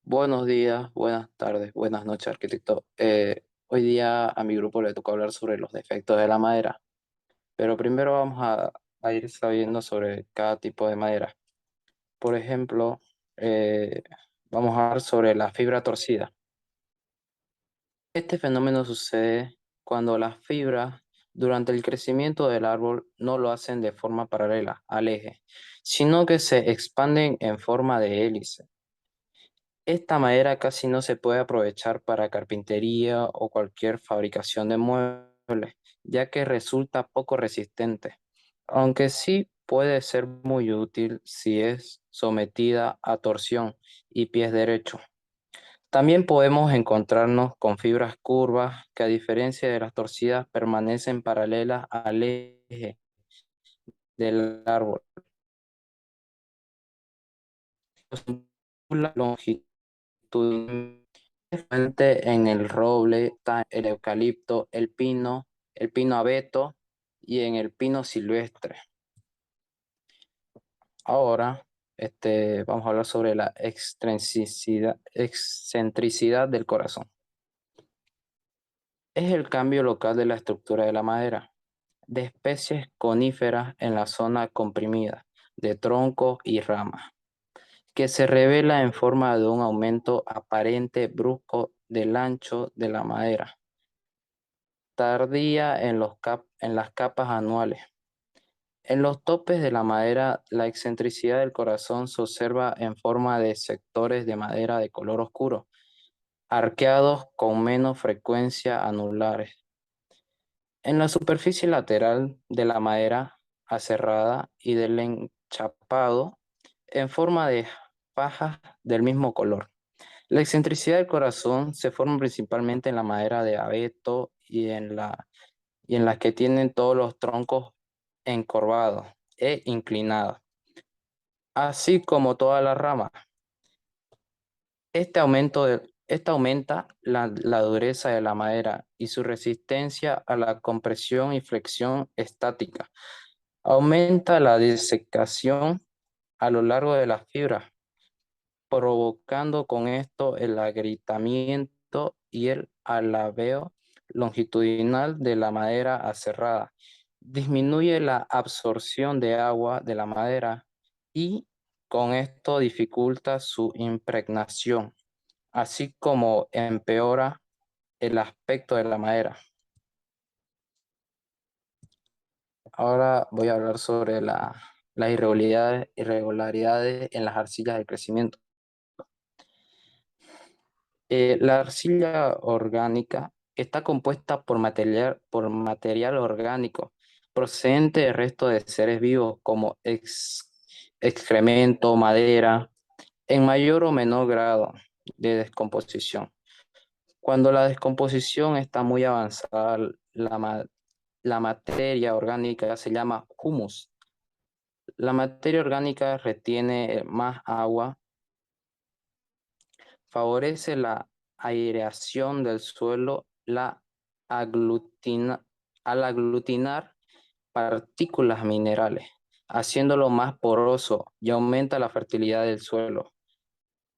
Buenos días, buenas tardes, buenas noches, arquitecto. Hoy día a mi grupo le tocó hablar sobre los defectos de la madera, pero primero vamos a ir sabiendo sobre cada tipo de madera. Por ejemplo, eh, vamos a hablar sobre la fibra torcida. Este fenómeno sucede cuando las fibras durante el crecimiento del árbol no lo hacen de forma paralela al eje, sino que se expanden en forma de hélice. Esta madera casi no se puede aprovechar para carpintería o cualquier fabricación de muebles, ya que resulta poco resistente, aunque sí puede ser muy útil si es sometida a torsión y pies derechos. También podemos encontrarnos con fibras curvas que, a diferencia de las torcidas, permanecen paralelas al eje del árbol. La longitud fuente en el roble, está el eucalipto, el pino abeto y en el pino silvestre. Ahora, vamos a hablar sobre la excentricidad del corazón. Es el cambio local de la estructura de la madera, de especies coníferas en la zona comprimida, de troncos y ramas, que se revela en forma de un aumento aparente brusco del ancho de la madera tardía en las capas anuales. En los topes de la madera, la excentricidad del corazón se observa en forma de sectores de madera de color oscuro, arqueados con menos frecuencia anulares. En la superficie lateral de la madera aserrada y del enchapado, en forma de fajas del mismo color. La excentricidad del corazón se forma principalmente en la madera de abeto y en las que tienen todos los troncos encorvados e inclinados, así como todas las ramas. Este aumenta la dureza de la madera y su resistencia a la compresión y flexión estática. Aumenta la desecación a lo largo de las fibras, provocando con esto el agrietamiento y el alabeo longitudinal de la madera aserrada. Disminuye la absorción de agua de la madera y con esto dificulta su impregnación, así como empeora el aspecto de la madera. Ahora voy a hablar sobre las irregularidades en las arcillas de crecimiento. La arcilla orgánica está compuesta por material orgánico procedente de restos de seres vivos como excremento, madera, en mayor o menor grado de descomposición. Cuando la descomposición está muy avanzada, la materia orgánica se llama humus. La materia orgánica retiene más agua, favorece la aireación del suelo aglutina- al aglutinar partículas minerales, haciéndolo más poroso y aumenta la fertilidad del suelo.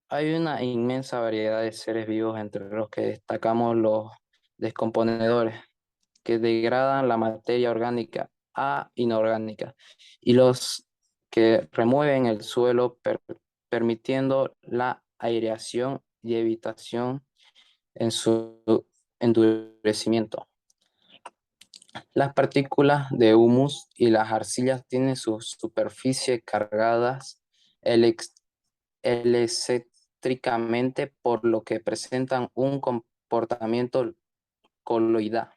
Hay una inmensa variedad de seres vivos entre los que destacamos los descomponedores, que degradan la materia orgánica a inorgánica, y los que remueven el suelo permitiendo la aireación y evitación en su endurecimiento. Las partículas de humus y las arcillas tienen sus superficies cargadas elex- electrícamente, por lo que presentan un comportamiento coloidal.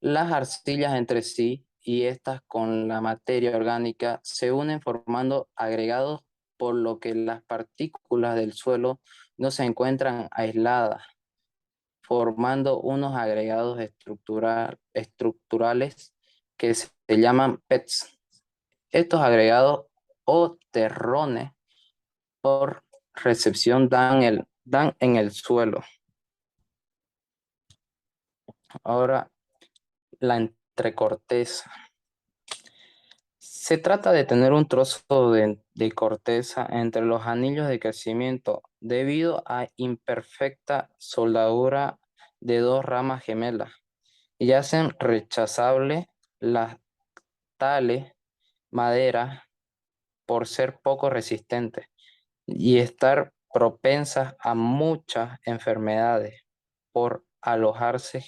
Las arcillas entre sí y estas con la materia orgánica se unen formando agregados, por lo que las partículas del suelo no se encuentran aisladas, formando unos agregados estructurales que se llaman PETs. Estos agregados o terrones por recepción dan en el suelo. Ahora, la entrecorteza. Se trata de tener un trozo de corteza entre los anillos de crecimiento debido a imperfecta soldadura de dos ramas gemelas y hacen rechazable las tales maderas por ser poco resistentes y estar propensas a muchas enfermedades por alojarse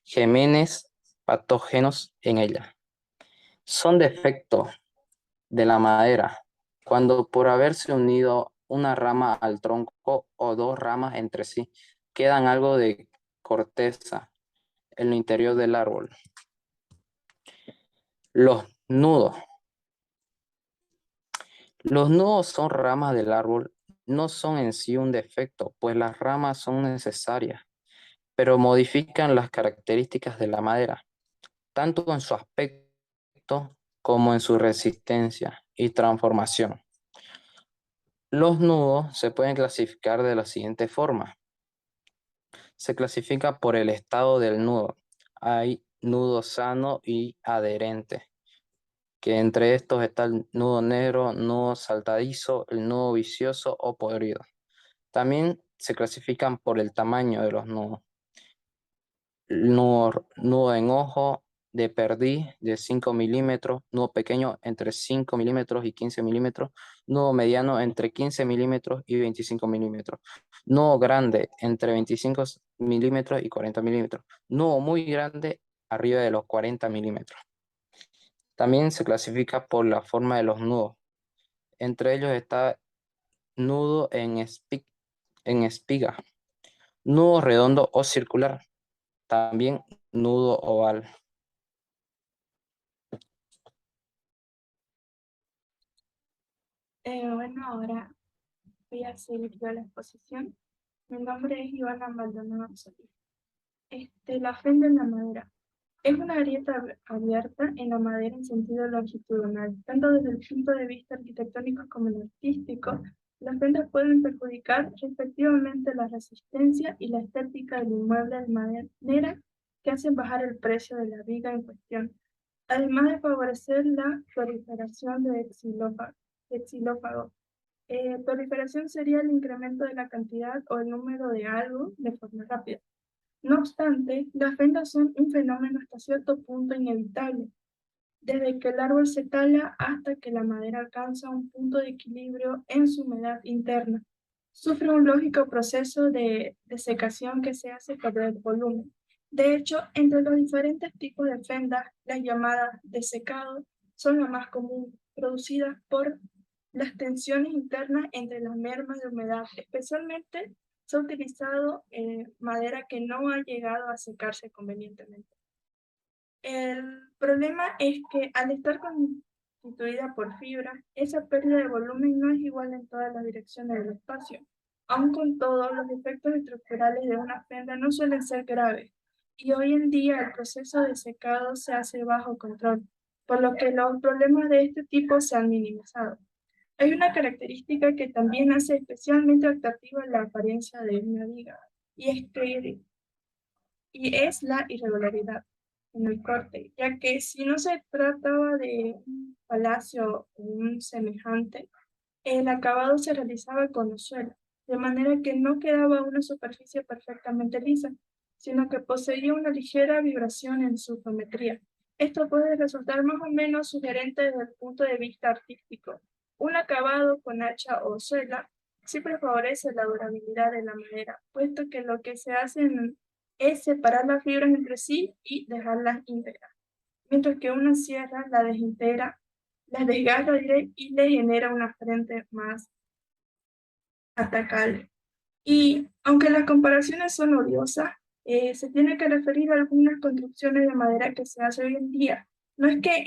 gemenes patógenos en ella. Son defectos de la madera cuando por haberse unido una rama al tronco o dos ramas entre sí, quedan algo de corteza en el interior del árbol. Los nudos. Los nudos son ramas del árbol, no son en sí un defecto, pues las ramas son necesarias, pero modifican las características de la madera, tanto en su aspecto como en su resistencia y transformación. Los nudos se pueden clasificar de la siguiente forma. Se clasifica por el estado del nudo. Hay nudo sano y adherente, que entre estos está el nudo negro, nudo saltadizo, el nudo vicioso o podrido. También se clasifican por el tamaño de los nudos. Nudo en ojo de perdiz de 5 milímetros, nudo pequeño entre 5 milímetros y 15 milímetros, nudo mediano entre 15 milímetros y 25 milímetros, nudo grande entre 25 milímetros y 40 milímetros, nudo muy grande arriba de los 40 milímetros. También se clasifica por la forma de los nudos. Entre ellos está nudo en espiga, nudo redondo o circular, también nudo oval. Bueno, ahora voy a seguir yo la exposición. Mi nombre es Ivana Maldonado Solís. La fenda en la madera. Es una grieta abierta en la madera en sentido longitudinal. Tanto desde el punto de vista arquitectónico como el artístico, las fendas pueden perjudicar respectivamente la resistencia y la estética del inmueble de manera que hacen bajar el precio de la viga en cuestión, además de favorecer la proliferación de xilófagos. Proliferación sería el incremento de la cantidad o el número de algo de forma rápida. No obstante, las fendas son un fenómeno hasta cierto punto inevitable, desde que el árbol se tala hasta que la madera alcanza un punto de equilibrio en su humedad interna. Sufre un lógico proceso de desecación que se hace perder el volumen. De hecho, entre los diferentes tipos de fendas, las llamadas de secado son las más comunes, producidas por las tensiones internas entre las mermas de humedad. Especialmente se ha utilizado madera que no ha llegado a secarse convenientemente. El problema es que al estar constituida por fibras, esa pérdida de volumen no es igual en todas las direcciones del espacio. Aun con todo, los efectos estructurales de una fenda no suelen ser graves, y hoy en día el proceso de secado se hace bajo control, por lo que los problemas de este tipo se han minimizado. Hay una característica que también hace especialmente atractiva la apariencia de una viga, y es la irregularidad en el corte, ya que si no se trataba de un palacio o un semejante, el acabado se realizaba con los suelos, de manera que no quedaba una superficie perfectamente lisa, sino que poseía una ligera vibración en su geometría. Esto puede resultar más o menos sugerente desde el punto de vista artístico. Un acabado con hacha o suela siempre favorece la durabilidad de la madera, puesto que lo que se hace es separar las fibras entre sí y dejarlas íntegras, mientras que una sierra la desintegra, las desgasta y le genera una frente más atacable. Y aunque las comparaciones son odiosas, se tiene que referir a algunas construcciones de madera que se hace hoy en día. No es que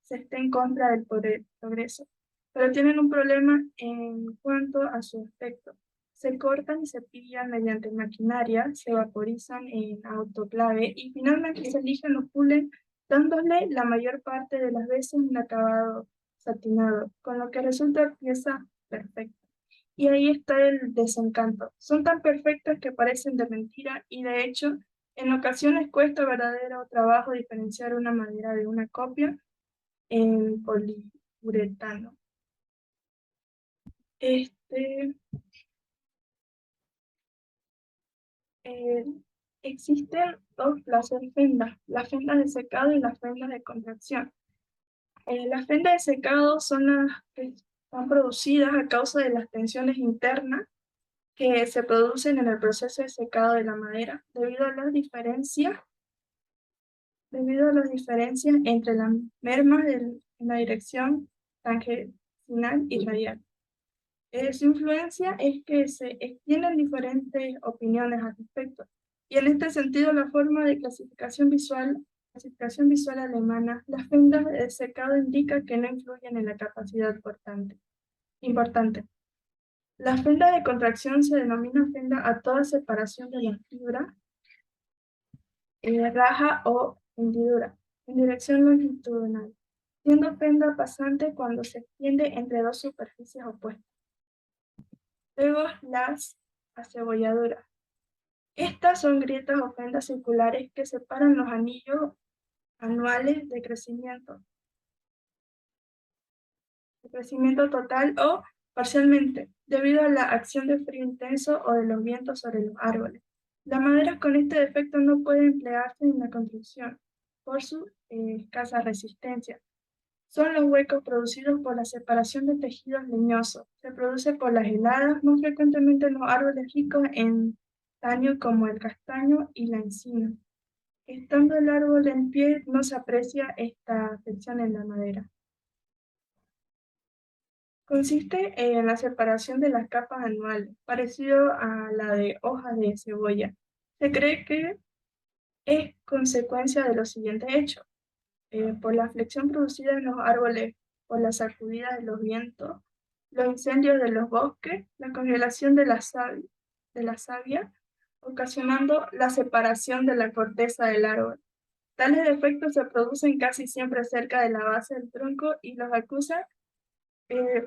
se esté en contra del progreso, pero tienen un problema en cuanto a su aspecto. Se cortan y se pillan mediante maquinaria, se vaporizan en autoclave y finalmente se eligen o pulen, dándole la mayor parte de las veces un acabado satinado, con lo que resulta pieza perfecta. Y ahí está el desencanto. Son tan perfectas que parecen de mentira y de hecho en ocasiones cuesta verdadero trabajo diferenciar una madera de una copia en poliuretano. Este, Eh, Existen dos clases de fendas, las fendas de secado y las fendas de contracción. Las fendas de secado son las que están producidas a causa de las tensiones internas que se producen en el proceso de secado de la madera debido a las diferencias entre las mermas en la dirección tangencial y radial. Su influencia es que se extienden diferentes opiniones al respecto. Y en este sentido, la forma de clasificación visual alemana, las fendas de secado indica que no influyen en la capacidad importante. La fenda de contracción se denomina fenda a toda separación de la fibra, raja o hendidura, en dirección longitudinal, siendo fenda pasante cuando se extiende entre dos superficies opuestas. Luego las acebolladuras. Estas son grietas o fendas circulares que separan los anillos anuales de crecimiento total o parcialmente, debido a la acción de frío intenso o de los vientos sobre los árboles. Las maderas con este defecto no pueden emplearse en la construcción por su escasa resistencia. Son los huecos producidos por la separación de tejidos leñosos. Se produce por las heladas, más frecuentemente en los árboles ricos en estaño como el castaño y la encina. Estando el árbol en pie, no se aprecia esta afección en la madera. Consiste en la separación de las capas anuales, parecido a la de hojas de cebolla. Se cree que es consecuencia de los siguientes hechos. Por la flexión producida en los árboles, por las sacudidas de los vientos, los incendios de los bosques, la congelación de la savia, ocasionando la separación de la corteza del árbol. Tales defectos se producen casi siempre cerca de la base del tronco y los acusa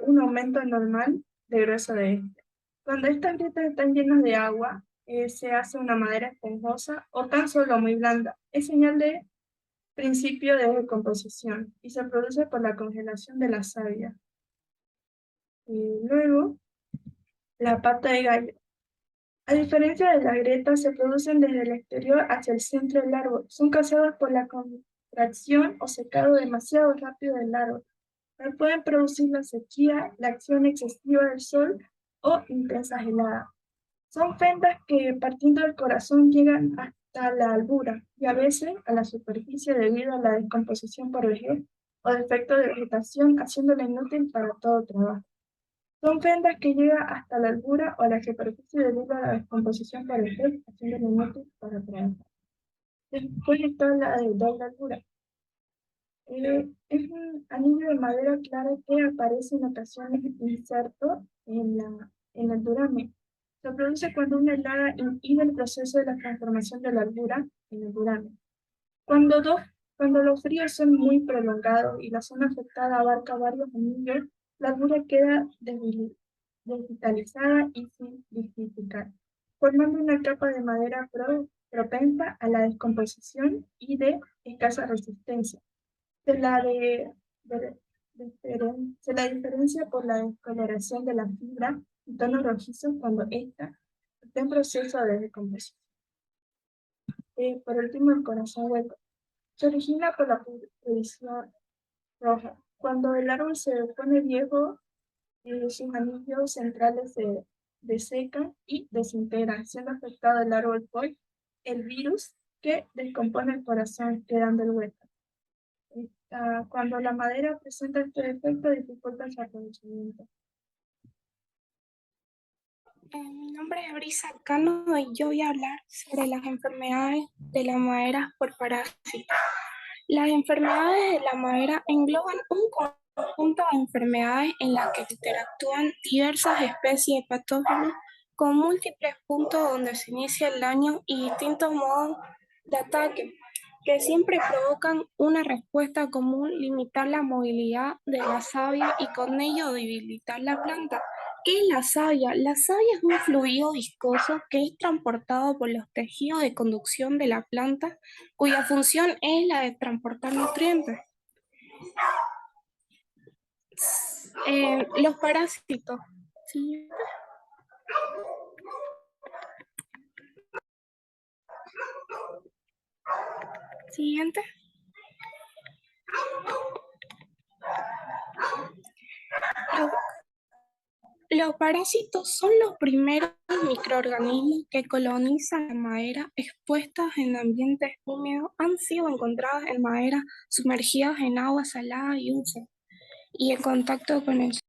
un aumento normal de grueso de este. Cuando estas grietas están llenas de agua, se hace una madera esponjosa o tan solo muy blanda. Es señal de principio de descomposición y se produce por la congelación de la savia. Luego, la pata de gallo. A diferencia de las grietas, se producen desde el exterior hacia el centro del árbol. Son causadas por la contracción o secado demasiado rápido del árbol. Pueden producir la sequía, la acción excesiva del sol o intensas heladas. Son fendas que partiendo del corazón llegan hasta la albura y a veces a la superficie debido a la descomposición por vejez o defecto de vegetación, haciéndola inútil para todo trabajo. Son fendas que llegan hasta la albura o a la superficie debido a la descomposición por vejez, haciéndola inútil para trabajo. Después está la de doble albura. Es un anillo de madera clara que aparece en ocasiones inserto en el duramen. Se produce cuando una helada inhibe el proceso de la transformación de la albura en el duramen. Cuando, cuando los fríos son muy prolongados y la zona afectada abarca varios anillos, la albura queda desvitalizada y sin vitrificar, formando una capa de madera propensa a la descomposición y de escasa resistencia. Se la, se la diferencia por la descoloración de la fibra y tonos rojizos cuando ésta está en proceso de descomposición. Por último, el corazón hueco. Se origina por la pudrición roja. Cuando el árbol se pone viejo, sus anillos centrales se desecan y desintegran, siendo afectado el árbol por el virus que descompone el corazón, quedando el hueco. Cuando la madera presenta este defecto, dificulta su aprovechamiento. Mi nombre es Brisa Cano y yo voy a hablar sobre las enfermedades de la madera por parásitos. Las enfermedades de la madera engloban un conjunto de enfermedades en las que interactúan diversas especies de patógenos con múltiples puntos donde se inicia el daño y distintos modos de ataque, que siempre provocan una respuesta común: limitar la movilidad de la savia y con ello debilitar la planta. ¿Qué es la savia? La savia es un fluido viscoso que es transportado por los tejidos de conducción de la planta, cuya función es la de transportar nutrientes. Los parásitos. ¿Sí? Siguiente. Los parásitos son los primeros microorganismos que colonizan la madera expuestas en ambientes húmedos. Han sido encontrados en maderas sumergidas en agua salada y dulce y en contacto con el suelo.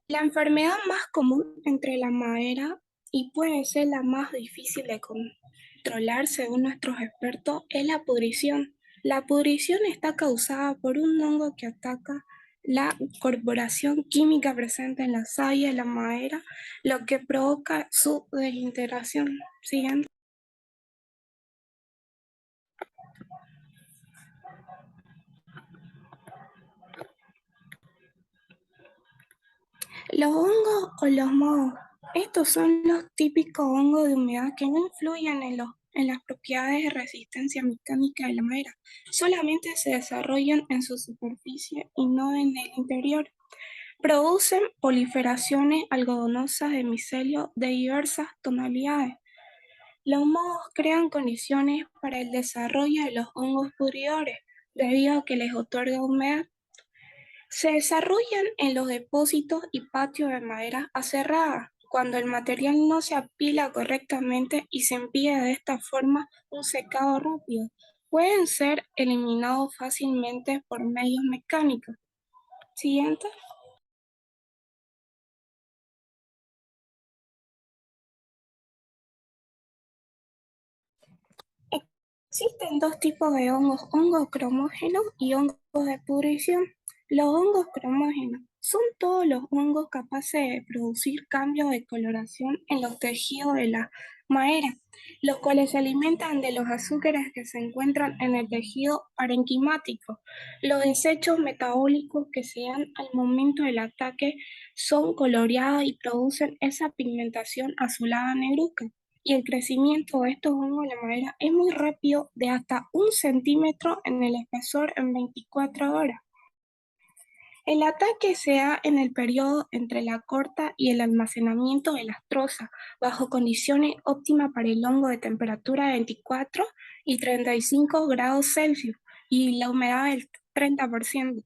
La enfermedad más común entre la madera y puede ser la más difícil de controlar según nuestros expertos es la pudrición. La pudrición está causada por un hongo que ataca la corporación química presente en la savia de la madera, lo que provoca su desintegración. Siguiente. Los hongos o los mohos. Estos son los típicos hongos de humedad que no influyen en las propiedades de resistencia mecánica de la madera. Solamente se desarrollan en su superficie y no en el interior. Producen proliferaciones algodonosas de micelio de diversas tonalidades. Los mohos crean condiciones para el desarrollo de los hongos pudridores, debido a que les otorga humedad. Se desarrollan en los depósitos y patios de madera aserrada, cuando el material no se apila correctamente y se impide de esta forma un secado rápido. Pueden ser eliminados fácilmente por medios mecánicos. Siguiente. Existen dos tipos de hongos cromógenos y hongos de pudrición. Los hongos cromógenos son todos los hongos capaces de producir cambios de coloración en los tejidos de la madera, los cuales se alimentan de los azúcares que se encuentran en el tejido parenquimático. Los desechos metabólicos que se dan al momento del ataque son coloreados y producen esa pigmentación azulada negruzca. Y el crecimiento de estos hongos en la madera es muy rápido, de hasta 1 centímetro en el espesor en 24 horas. El ataque se da en el periodo entre la corta y el almacenamiento de las trozas, bajo condiciones óptimas para el hongo de temperatura de 24 y 35 grados Celsius y la humedad del 30%.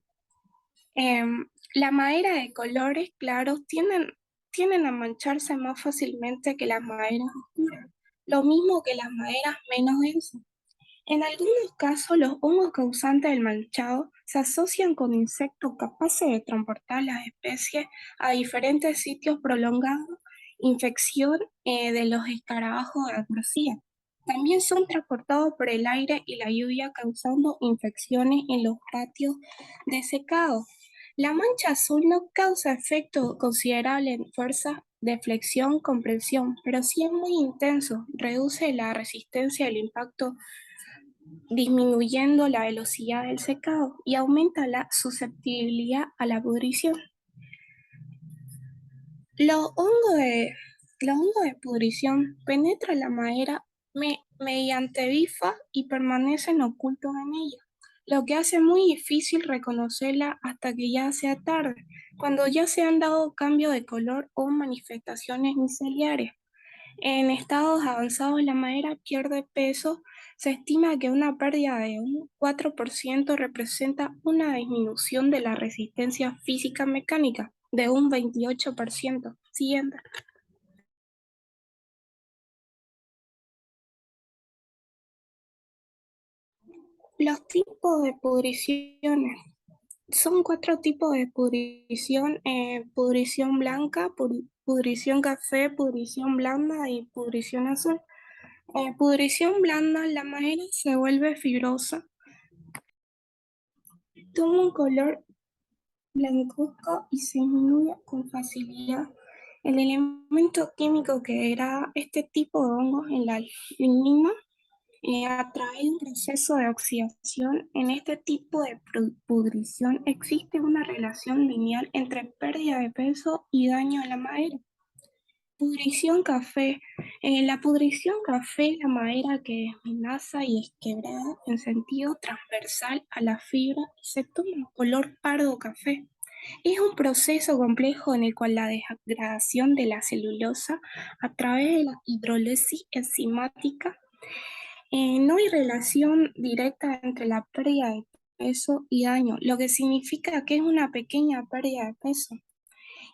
La madera de colores claros tienden a mancharse más fácilmente que las maderas oscuras, lo mismo que las maderas menos densas. En algunos casos, los hongos causantes del manchado se asocian con insectos capaces de transportar las especies a diferentes sitios, prolongando infección de los escarabajos de Androcía. También son transportados por el aire y la lluvia, causando infecciones en los patios de secado. La mancha azul no causa efecto considerable en fuerza de flexión-compresión, pero sí es muy intenso, reduce la resistencia al impacto disminuyendo la velocidad del secado y aumenta la susceptibilidad a la pudrición. Los hongos de pudrición penetran la madera mediante bifas y permanecen ocultos en ella, lo que hace muy difícil reconocerla hasta que ya sea tarde, cuando ya se han dado cambios de color o manifestaciones miceliares. En estados avanzados la madera pierde peso. Se estima que una pérdida de un 4% representa una disminución de la resistencia física mecánica de un 28%. Siguiente. Los tipos de pudriciones. Son 4 tipos de pudrición: pudrición blanca, pudrición café, pudrición blanda y pudrición azul. Pudrición blanda: la madera se vuelve fibrosa, toma un color blancuzco y se diluye con facilidad. El elemento químico que degrada este tipo de hongos en la lignina a través de un proceso de oxidación. En este tipo de pudrición existe una relación lineal entre pérdida de peso y daño a la madera. Pudrición café. La pudrición café es la madera que desmenaza y es quebrada en sentido transversal a la fibra y se toma un color pardo café. Es un proceso complejo en el cual la degradación de la celulosa a través de la hidrólisis enzimática No hay relación directa entre la pérdida de peso y daño, lo que significa que es una pequeña pérdida de peso.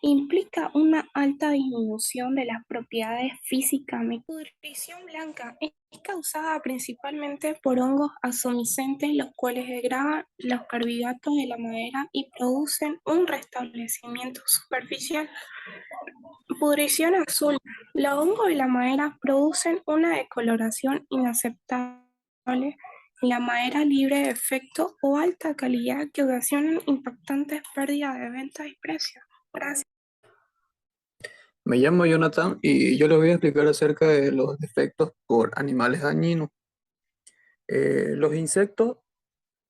Implica una alta disminución de las propiedades físicas. La pudrición blanca es causada principalmente por hongos asomicentes, los cuales degradan los carbohidratos de la madera y producen un restablecimiento superficial. Pudrición azul. Los hongos de la madera producen una decoloración inaceptable en la madera libre de efecto o alta calidad que ocasionan impactantes pérdidas de ventas y precios. Gracias. Me llamo Jonathan y yo les voy a explicar acerca de los defectos por animales dañinos. Los insectos,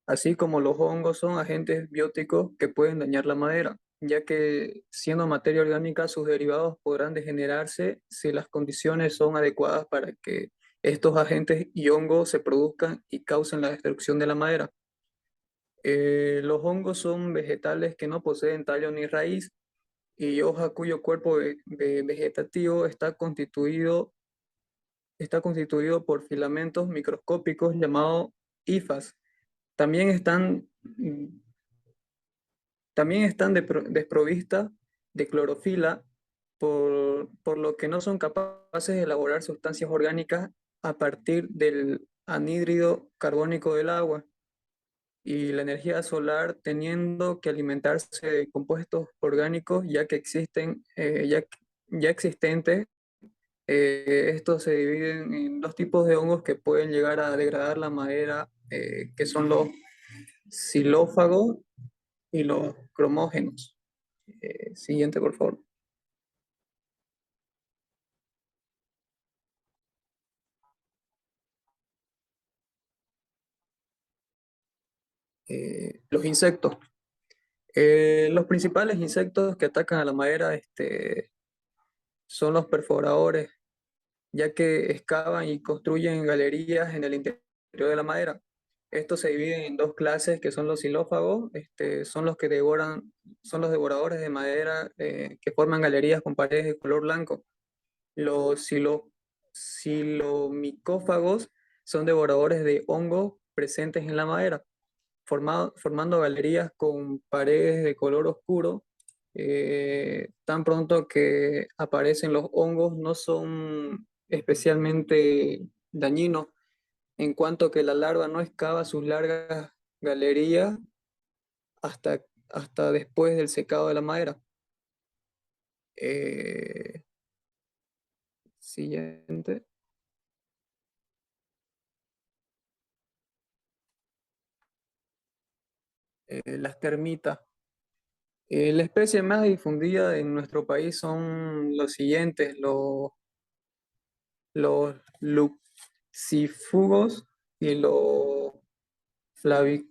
así como los hongos, son agentes bióticos que pueden dañar la madera, ya que siendo materia orgánica, sus derivados podrán degenerarse si las condiciones son adecuadas para que estos agentes y hongos se produzcan y causen la destrucción de la madera. Los hongos son vegetales que no poseen tallo ni raíz y hoja cuyo cuerpo vegetativo está constituido por filamentos microscópicos llamados hifas. También están desprovistas de clorofila, por lo que no son capaces de elaborar sustancias orgánicas a partir del anhídrido carbónico del agua y la energía solar, teniendo que alimentarse de compuestos orgánicos ya existentes. Estos se dividen en dos tipos de hongos que pueden llegar a degradar la madera, que son los xilófagos y los cromógenos. Siguiente, por favor. Los insectos. Los principales insectos que atacan a la madera son los perforadores, ya que excavan y construyen galerías en el interior de la madera. Estos se dividen en dos clases que son los xilófagos, son los devoradores de madera, que forman galerías con paredes de color blanco. Los xilomicófagos son devoradores de hongos presentes en la madera, formando galerías con paredes de color oscuro. Tan pronto que aparecen los hongos, no son especialmente dañinos, en cuanto que la larva no excava sus largas galerías hasta, hasta después del secado de la madera. Eh, Siguiente. Las termitas. La especie más difundida en nuestro país son los siguientes: los luxifugos y los flavi-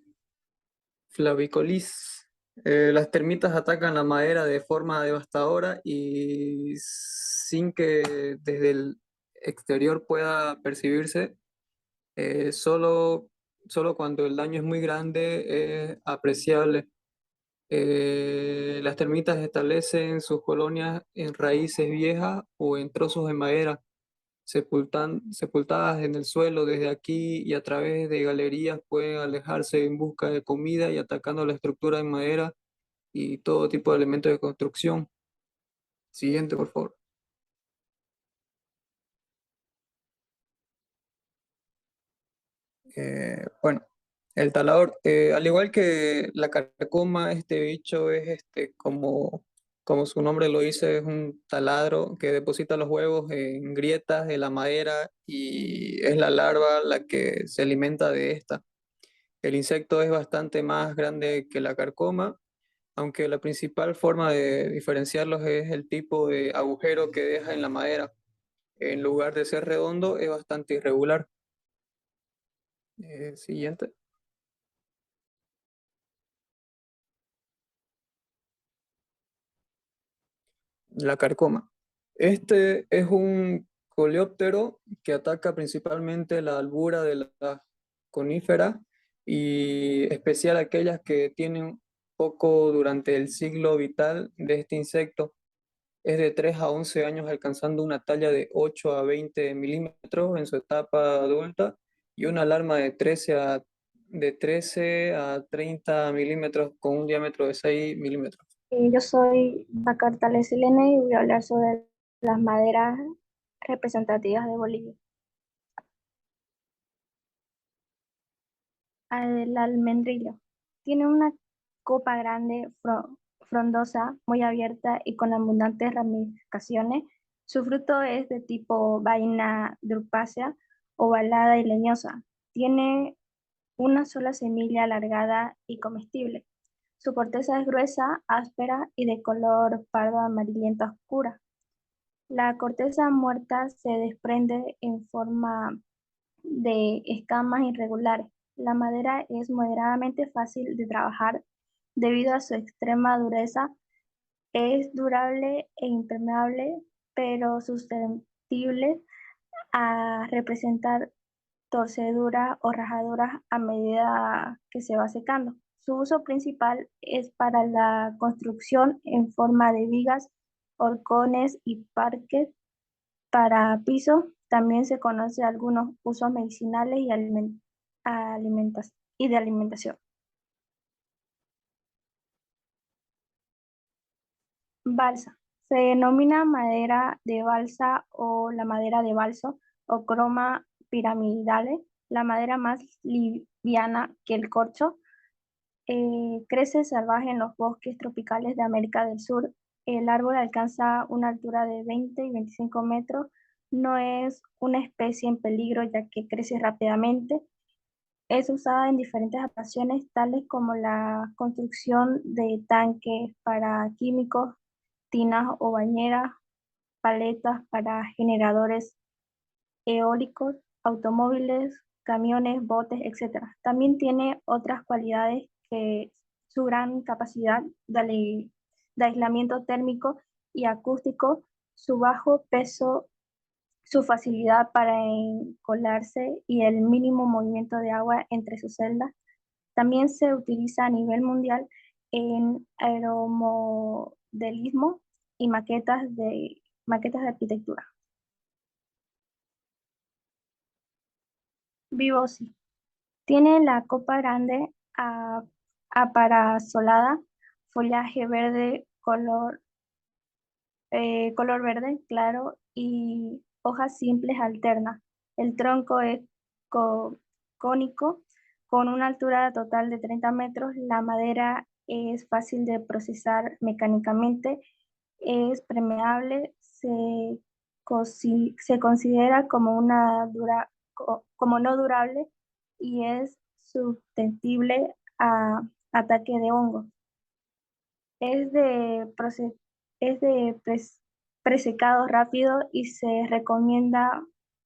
flavicolis. Las termitas atacan la madera de forma devastadora y sin que desde el exterior pueda percibirse. Solo cuando el daño es muy grande es apreciable. Las termitas establecen sus colonias en raíces viejas o en trozos de madera sepultadas en el suelo. Desde aquí y a través de galerías pueden alejarse en busca de comida y atacando la estructura de madera y todo tipo de elementos de construcción. Siguiente, por favor. Bueno, el talador, al igual que la carcoma, este bicho es como su nombre lo dice, es un taladro que deposita los huevos en grietas de la madera y es la larva la que se alimenta de esta. El insecto es bastante más grande que la carcoma, aunque la principal forma de diferenciarlos es el tipo de agujero que deja en la madera. En lugar de ser redondo, es bastante irregular. Siguiente. La carcoma. Este es un coleóptero que ataca principalmente la albura de las coníferas y especial aquellas que tienen poco durante el ciclo vital de este insecto. Es de 3 a 11 años, alcanzando una talla de 8 a 20 milímetros en su etapa adulta y una alarma de 13 a 30 milímetros con un diámetro de 6 milímetros. Yo soy Bacarta Lesilene y voy a hablar sobre las maderas representativas de Bolivia. El almendrillo tiene una copa grande, frondosa, muy abierta y con abundantes ramificaciones. Su fruto es de tipo vaina drupacia, ovalada y leñosa. Tiene una sola semilla alargada y comestible. Su corteza es gruesa, áspera y de color pardo amarillenta oscura. La corteza muerta se desprende en forma de escamas irregulares. La madera es moderadamente fácil de trabajar debido a su extrema dureza. Es durable e impermeable, pero susceptible a representar torceduras o rajaduras a medida que se va secando. Su uso principal es para la construcción en forma de vigas, horcones y parques para pisos. También se conoce algunos usos medicinales y y de alimentación. Balsa. Se denomina madera de balsa o la madera de balso o croma piramidale, la madera más liviana que el corcho. Crece salvaje en los bosques tropicales de América del Sur. El árbol alcanza una altura de 20 y 25 metros. No es una especie en peligro ya que crece rápidamente. Es usada en diferentes aplicaciones, tales como la construcción de tanques para químicos, tinas o bañeras, paletas para generadores eólicos, automóviles, camiones, botes, etc. También tiene otras cualidades que su gran capacidad de aislamiento térmico y acústico, su bajo peso, su facilidad para encolarse y el mínimo movimiento de agua entre sus celdas. También se utiliza a nivel mundial en aeromodelismo y maquetas de arquitectura. Vivosi. Tiene la copa grande aparasolada, follaje verde, color verde claro y hojas simples alternas. El tronco es co- cónico con una altura total de 30 metros. La madera es fácil de procesar mecánicamente, es permeable, se considera como, como no durable y es susceptible a ataque de hongos. Es de, es de presecado rápido y se recomienda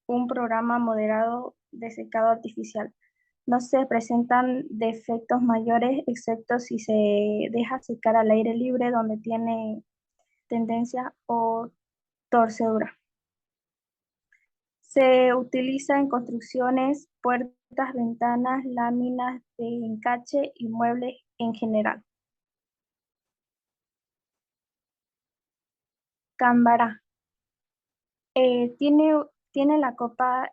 un programa moderado de secado artificial. No se presentan defectos mayores excepto si se deja secar al aire libre donde tiene tendencia o torcedura. Se utiliza en construcciones, puertas, ventanas, láminas de encaje y muebles en general. Cámbara. Tiene la copa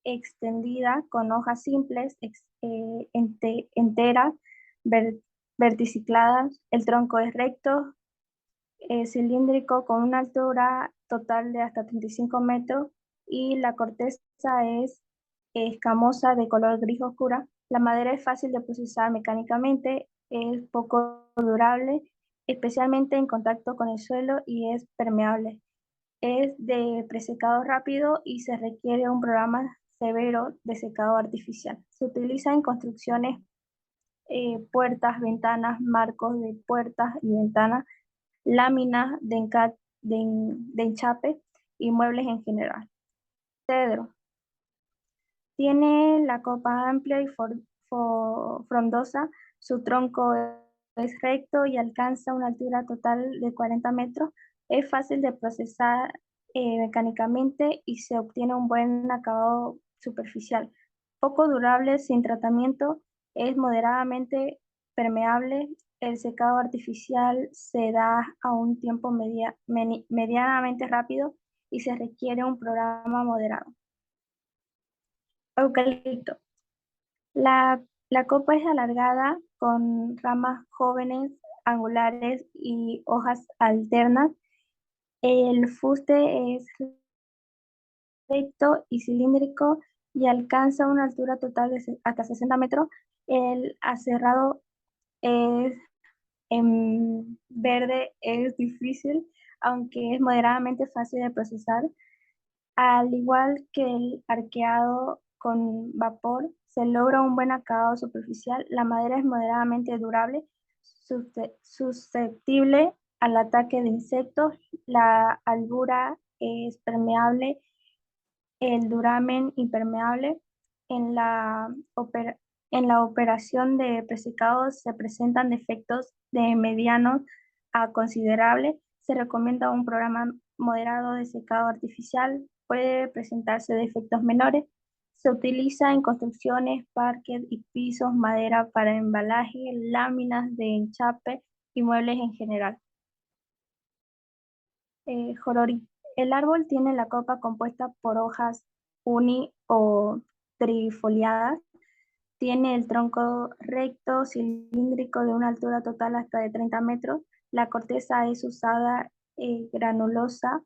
extendida con hojas simples, enteras, verticeladas. El tronco es recto, cilíndrico con una altura total de hasta 35 metros y la corteza es escamosa de color gris oscura. La madera es fácil de procesar mecánicamente, es poco durable, especialmente en contacto con el suelo y es permeable. Es de presecado rápido y se requiere un programa severo de secado artificial. Se utiliza en construcciones, puertas, ventanas, marcos de puertas y ventanas, láminas de enchape y muebles en general. Cedro. Tiene la copa amplia y frondosa, su tronco es recto y alcanza una altura total de 40 metros. Es fácil de procesar mecánicamente y se obtiene un buen acabado superficial. Poco durable sin tratamiento, es moderadamente permeable. El secado artificial se da a un tiempo medianamente rápido y se requiere un programa moderado. Eucalipto. La copa es alargada con ramas jóvenes, angulares y hojas alternas. El fuste es recto y cilíndrico y alcanza una altura total de hasta 60 metros. El aserrado es en verde, es difícil, aunque es moderadamente fácil de procesar. Al igual que el arqueado con vapor, se logra un buen acabado superficial. La madera es moderadamente durable, susceptible al ataque de insectos. La albura es permeable, el duramen impermeable. En la, en la operación de presecado se presentan defectos de mediano a considerable. Se recomienda un programa moderado de secado artificial. Puede presentarse defectos menores. Se utiliza en construcciones, parques y pisos, madera para embalaje, láminas de enchape y muebles en general. Jororí. El árbol tiene la copa compuesta por hojas uni o trifoliadas. Tiene el tronco recto, cilíndrico, de una altura total hasta de 30 metros. La corteza es usada granulosa,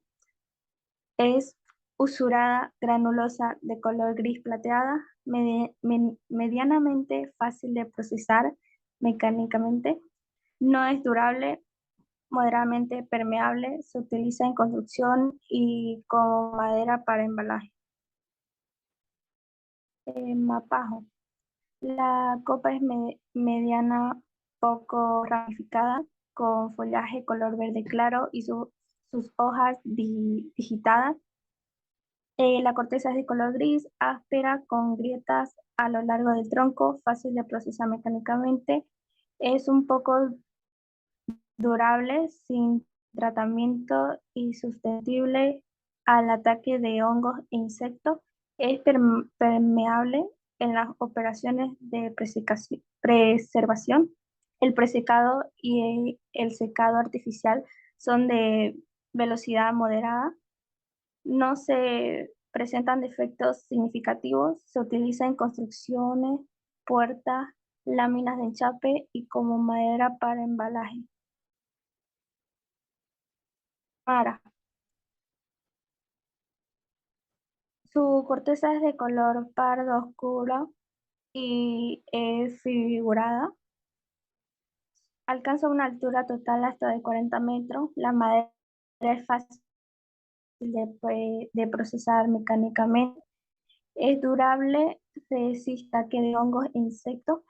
es usurada, granulosa, de color gris plateada, medianamente fácil de procesar mecánicamente. No es durable, moderadamente permeable, se utiliza en construcción y como madera para embalaje. Mapajo. La copa es mediana, poco ramificada, con follaje color verde claro y sus hojas digitadas. La corteza es de color gris, áspera, con grietas a lo largo del tronco, fácil de procesar mecánicamente. Es un poco durable, sin tratamiento y susceptible al ataque de hongos e insectos. Es permeable en las operaciones de preservación. El presecado y el secado artificial son de velocidad moderada. No se presentan defectos significativos. Se utiliza en construcciones, puertas, láminas de enchape y como madera para embalaje. Mara. Su corteza es de color pardo oscuro y es figurada. Alcanza una altura total hasta de 40 metros. La madera es fácil de procesar mecánicamente. Es durable, resiste ataque de hongos e insectos.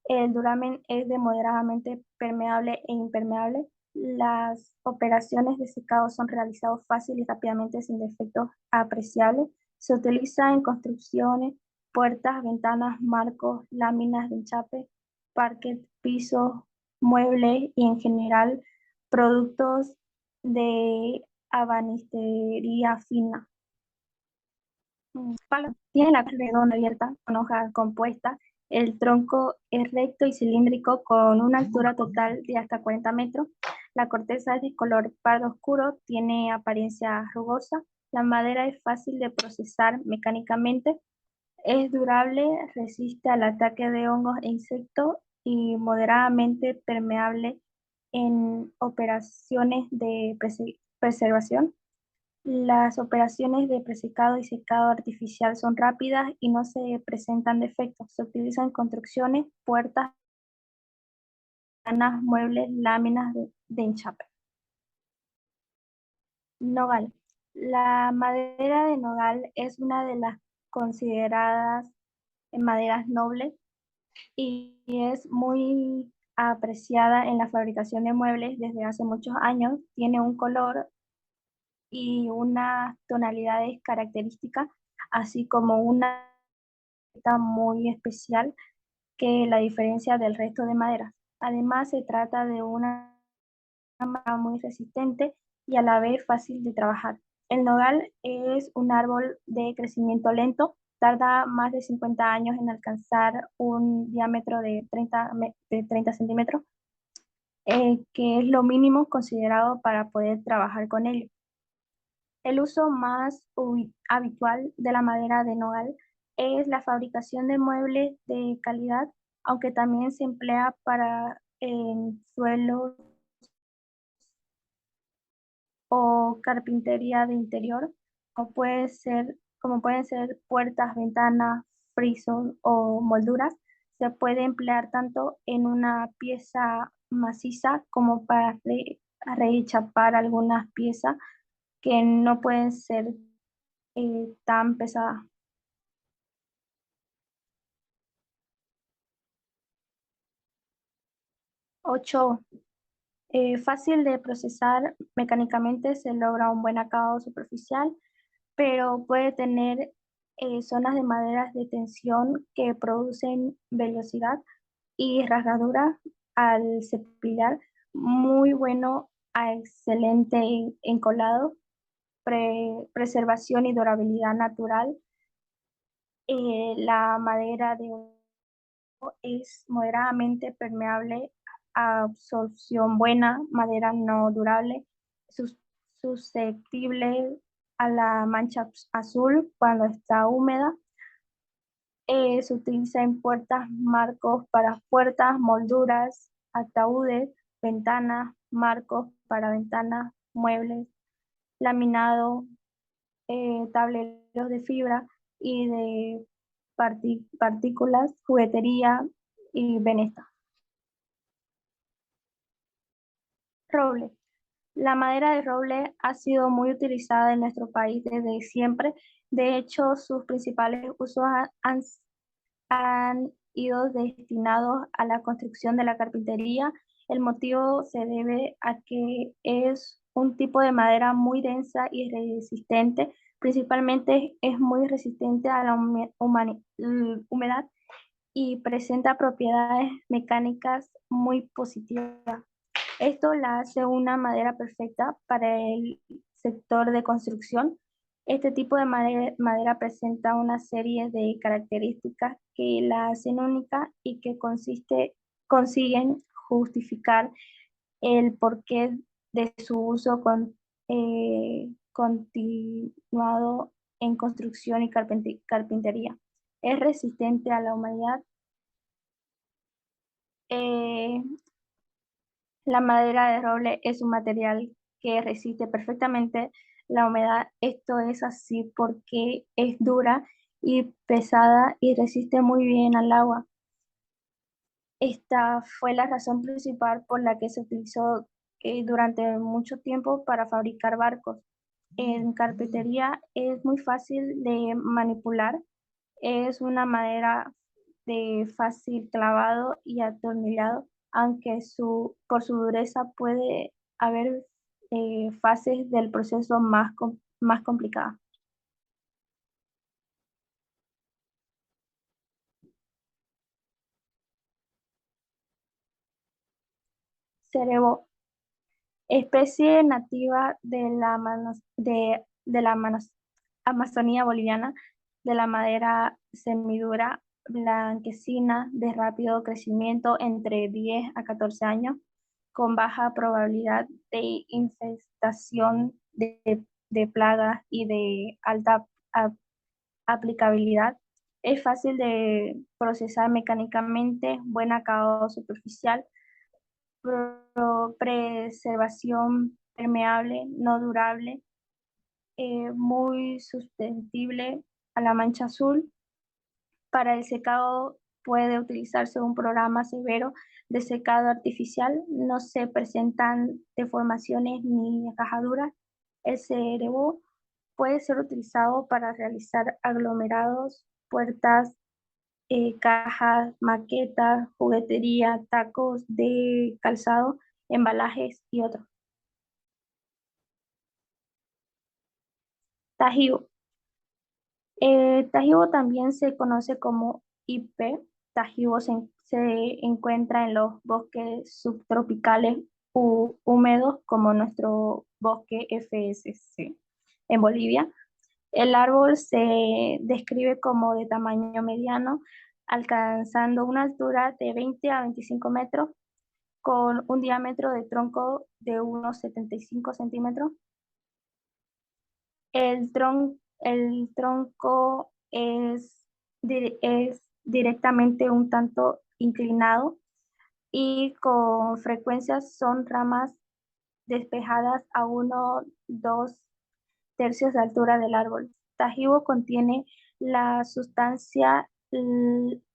El duramen es de moderadamente permeable e impermeable. Las operaciones de secado son realizadas fácil y rápidamente sin defectos apreciables. Se utiliza en construcciones, puertas, ventanas, marcos, láminas de enchape, parquet, pisos, muebles y en general productos de ebanistería fina. Palo. Tiene la cara redonda abierta con hojas compuestas. El tronco es recto y cilíndrico con una altura total de hasta 40 metros. La corteza es de color pardo oscuro, tiene apariencia rugosa. La madera es fácil de procesar mecánicamente. Es durable, resiste al ataque de hongos e insectos y moderadamente permeable en operaciones de preservación. Las operaciones de presecado y secado artificial son rápidas y no se presentan defectos. Se utilizan en construcciones, puertas, ventanas, muebles, láminas de enchape. Nogal. La madera de nogal es una de las consideradas maderas nobles y es muy apreciada en la fabricación de muebles desde hace muchos años. Tiene un color y unas tonalidades características, así como una muy especial que la diferencia del resto de maderas. Además, se trata de una madera muy resistente y a la vez fácil de trabajar. El nogal es un árbol de crecimiento lento, tarda más de 50 años en alcanzar un diámetro de 30 centímetros, que es lo mínimo considerado para poder trabajar con ello. El uso más habitual de la madera de nogal es la fabricación de muebles de calidad, aunque también se emplea para en suelos o carpintería de interior, como pueden ser puertas, ventanas, frisos o molduras. Se puede emplear tanto en una pieza maciza como para rechapar algunas piezas que no pueden ser tan pesadas. 8. Fácil de procesar mecánicamente, se logra un buen acabado superficial, pero puede tener zonas de maderas de tensión que producen velocidad y rasgadura al cepillar. Muy bueno a excelente encolado, preservación y durabilidad natural. La madera de es moderadamente permeable, absorción buena, madera no durable, susceptible a la mancha azul cuando está húmeda. Se utiliza en puertas, marcos para puertas, molduras, ataúdes, ventanas, marcos para ventanas, muebles, laminado, tableros de fibra y de partículas, juguetería y veneta. Roble. La madera de roble ha sido muy utilizada en nuestro país desde siempre. De hecho, sus principales usos han ido destinados a la construcción de la carpintería. El motivo se debe a que es un tipo de madera muy densa y resistente. Principalmente es muy resistente a la humedad y presenta propiedades mecánicas muy positivas. Esto la hace una madera perfecta para el sector de construcción. Este tipo de madera presenta una serie de características que la hacen única y que consiguen justificar el porqué de su uso continuado en construcción y carpintería. Es resistente a la humedad. Eh, la madera de roble es un material que resiste perfectamente la humedad. Esto es así porque es dura y pesada y resiste muy bien al agua. Esta fue la razón principal por la que se utilizó durante mucho tiempo para fabricar barcos. En carpintería es muy fácil de manipular. Es una madera de fácil clavado y atornillado, aunque por su dureza puede haber fases del proceso más complicadas. Cerebo, especie nativa de la Amazonía boliviana, de la madera semidura, blanquecina, de rápido crecimiento entre 10 a 14 años, con baja probabilidad de infestación de plagas y de alta aplicabilidad. Es fácil de procesar mecánicamente, buen acabado superficial, preservación permeable, no durable, muy susceptible a la mancha azul. Para el secado puede utilizarse un programa severo de secado artificial. No se presentan deformaciones ni rajaduras. El cerebo puede ser utilizado para realizar aglomerados, puertas, cajas, maquetas, juguetería, tacos de calzado, embalajes y otros. Tajío. Tajío también se conoce como IP. Tajío se encuentra en los bosques subtropicales húmedos como nuestro bosque FSC en Bolivia. El árbol se describe como de tamaño mediano, alcanzando una altura de 20 a 25 metros, con un diámetro de tronco de unos 75 centímetros. El tronco es es directamente un tanto inclinado y con frecuencia son ramas despejadas a 1-2 tercios de altura del árbol. Tajibo contiene la sustancia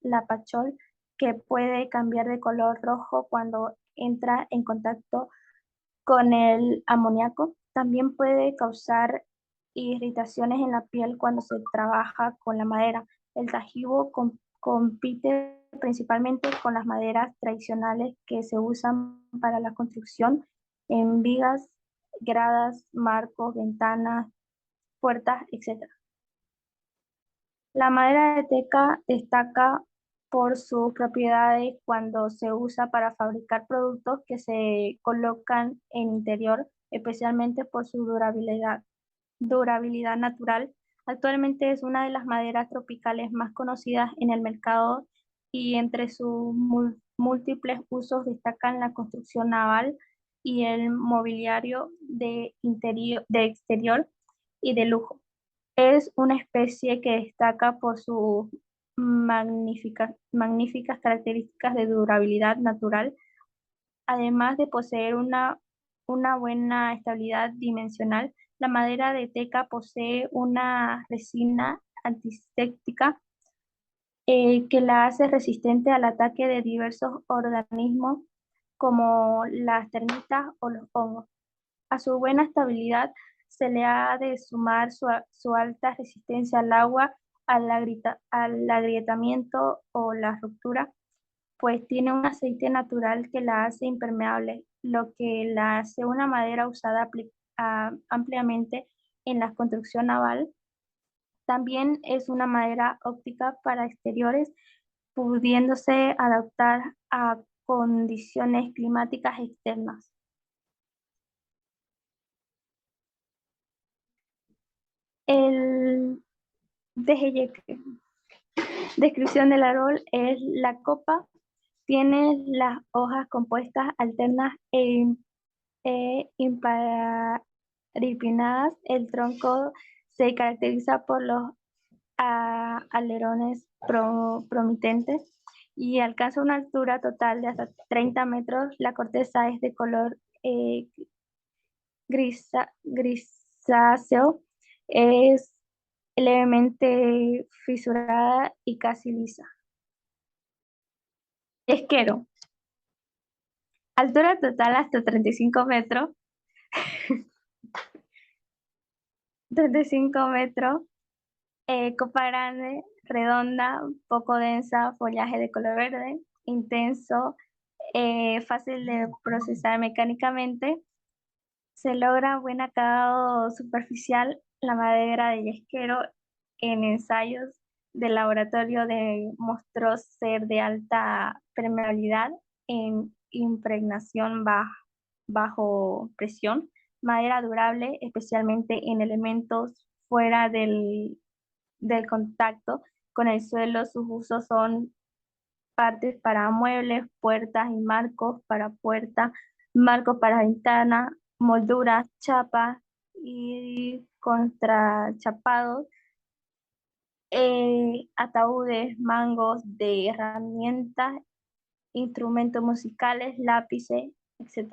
lapachol que puede cambiar de color rojo cuando entra en contacto con el amoníaco. También puede causar irritaciones en la piel cuando se trabaja con la madera. El tajibo compite principalmente con las maderas tradicionales que se usan para la construcción en vigas, gradas, marcos, ventanas, puertas, etc. La madera de teca destaca por sus propiedades cuando se usa para fabricar productos que se colocan en interior, especialmente por su durabilidad natural. Actualmente es una de las maderas tropicales más conocidas en el mercado y entre sus múltiples usos destacan la construcción naval y el mobiliario de exterior y de lujo. Es una especie que destaca por sus magníficas características de durabilidad natural, además de poseer una buena estabilidad dimensional. La madera de teca posee una resina antiséptica que la hace resistente al ataque de diversos organismos como las termitas o los hongos. A su buena estabilidad se le ha de sumar su alta resistencia al agua, al agrietamiento o la ruptura, pues tiene un aceite natural que la hace impermeable, lo que la hace una madera usada ampliamente en la construcción naval. También es una madera óptica para exteriores, pudiéndose adaptar a condiciones climáticas externas. El tejelleque. Descripción del árbol es la copa, tiene las hojas compuestas alternas e imparipinnadas. El tronco se caracteriza por los alerones prominentes y alcanza una altura total de hasta 30 metros. La corteza es de color grisáceo, es levemente fisurada y casi lisa. Esquero. Altura total hasta 35 metros. 35 metros. Copa grande, redonda, poco densa, follaje de color verde, intenso, fácil de procesar mecánicamente. Se logra buen acabado superficial. La madera de yesquero en ensayos de laboratorio demostró ser de alta permeabilidad en impregnación bajo presión, madera durable, especialmente en elementos fuera del contacto con el suelo. Sus usos son partes para muebles, puertas y marcos para puertas, marcos para ventanas, molduras, chapas y contrachapados, ataúdes, mangos de herramientas, instrumentos musicales, lápices, etc.